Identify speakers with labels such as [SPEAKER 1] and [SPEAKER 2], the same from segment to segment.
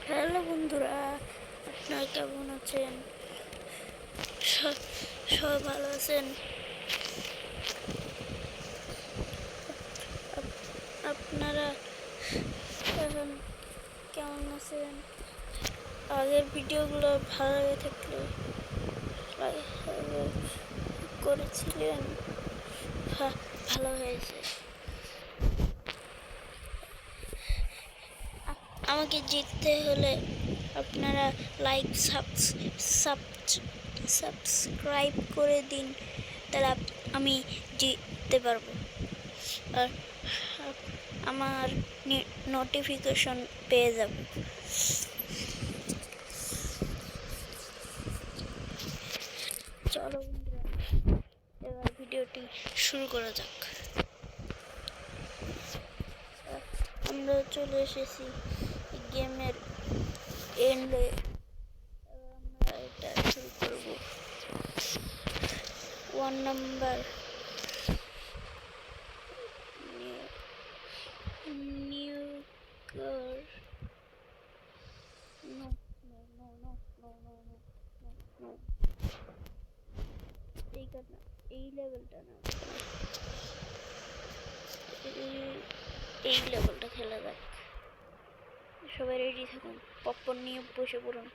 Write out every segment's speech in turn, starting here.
[SPEAKER 1] Hello বন্ধুরা, আপনারা কেমন আছেন? সবাই ভালো আছেন? আপনারা এখন কেমন আছেন? আগের ভিডিওগুলো ভালো লেগে থাকলে করেছিলেন, ভালো হয়েছে। আমাকে জিততে হলে আপনারা লাইক সাবস্ক্রাইব করে দিন, তাহলে আমি জিততে পারবো আর আমার নোটিফিকেশন পেয়ে যাব। চলো বন্ধুরা, এবার ভিডিওটি শুরু করা যাক। আমরা চলে এসেছি গেমের এন্ডে। আমরা এটা শুরু করব 1 number new car. No no no no no no no no, এই কার না, এই লেভেলটা না, এই লেভেলটা খেলা যাক। সবাই রেডি থাকুন, পপকর্ন নিয়ে বসে পড়ুন।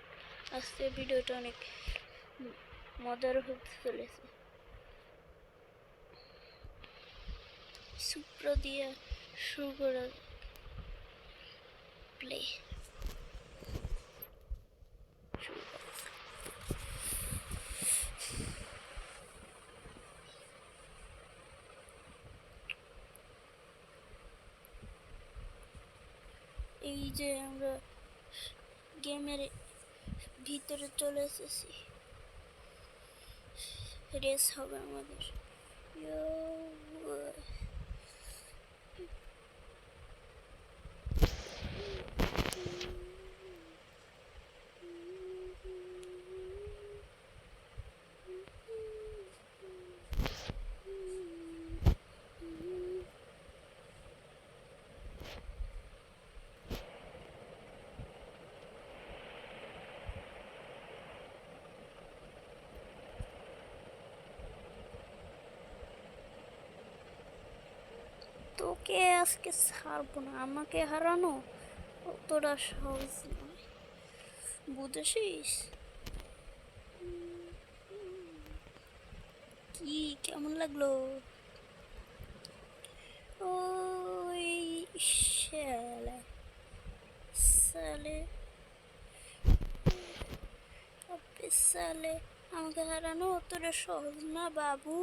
[SPEAKER 1] আজকে ভিডিওটা অনেক মজার হতে চলেছে। সুপ্র দিয়ে শুরু করা প্লে। এই যে আমরা গেমের ভিতরে চলে এসেছি, রেস হবে আমাদের। তোকে আজকে ছাড়বো না, আমাকে হারানো অতটা সহজ নয়, বুঝেছিস? কি কেমন লাগলো? ওই শালা সালে সালে, আমাকে হারানো অতটা সহজ না বাবু।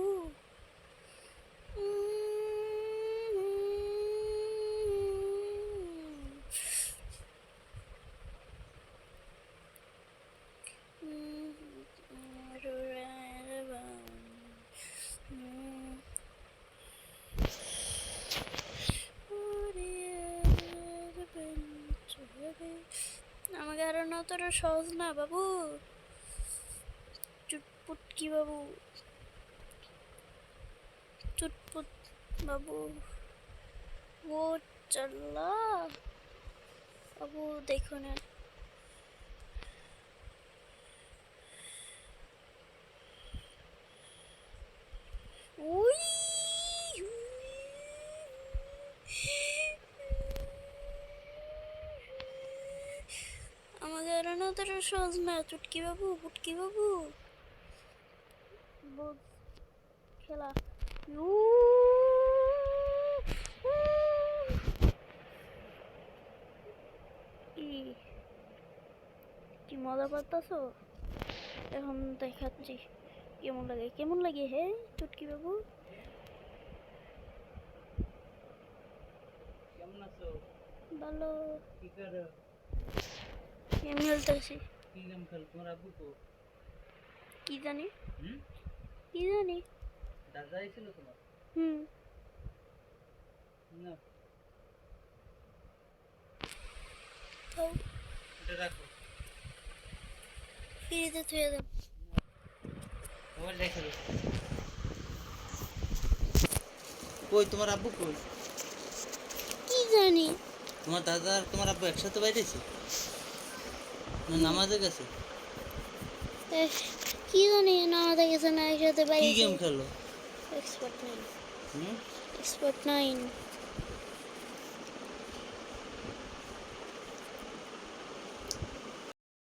[SPEAKER 1] আমাকে হারানো অতটা সহজ না বাবু। চুটপুটকি বাবু, চুটপুট বাবু, ও চল্লা বাবু, দেখো না। উই আমাকে হারানো অতটা সহজ না চুটকি বাবু, পুটকি বাবু। খেলা কি মজা পাচ্ছো? এখন দেখাচ্ছি কেমন লাগে, কেমন লাগে হে চুটকি বাবু।
[SPEAKER 2] কেমন আছো?
[SPEAKER 1] ভালো।
[SPEAKER 2] কি করো?
[SPEAKER 1] গেম খেলতেছি।
[SPEAKER 2] কি গেম খেল? তোমার আব্বু কো?
[SPEAKER 1] কি জানি, কি জানি।
[SPEAKER 2] দাদা আইছিল তোমার? না, এটা রাখো,
[SPEAKER 1] ফ্রিতে থুয়ে দাও।
[SPEAKER 2] মোবাইল রেখে দাও। কই তোমার আব্বু কই?
[SPEAKER 1] কি জানি
[SPEAKER 2] তোমার দাদা আর তোমার আব্বু একসাথে বাইরেছে? না নামাজে গেছে?
[SPEAKER 1] এহ, কি জানি না আমাদের গেছে না একসাথে
[SPEAKER 2] কি
[SPEAKER 1] বাইরে
[SPEAKER 2] গেম খেলো?
[SPEAKER 1] Expert nine
[SPEAKER 2] hmm?
[SPEAKER 1] Expert nine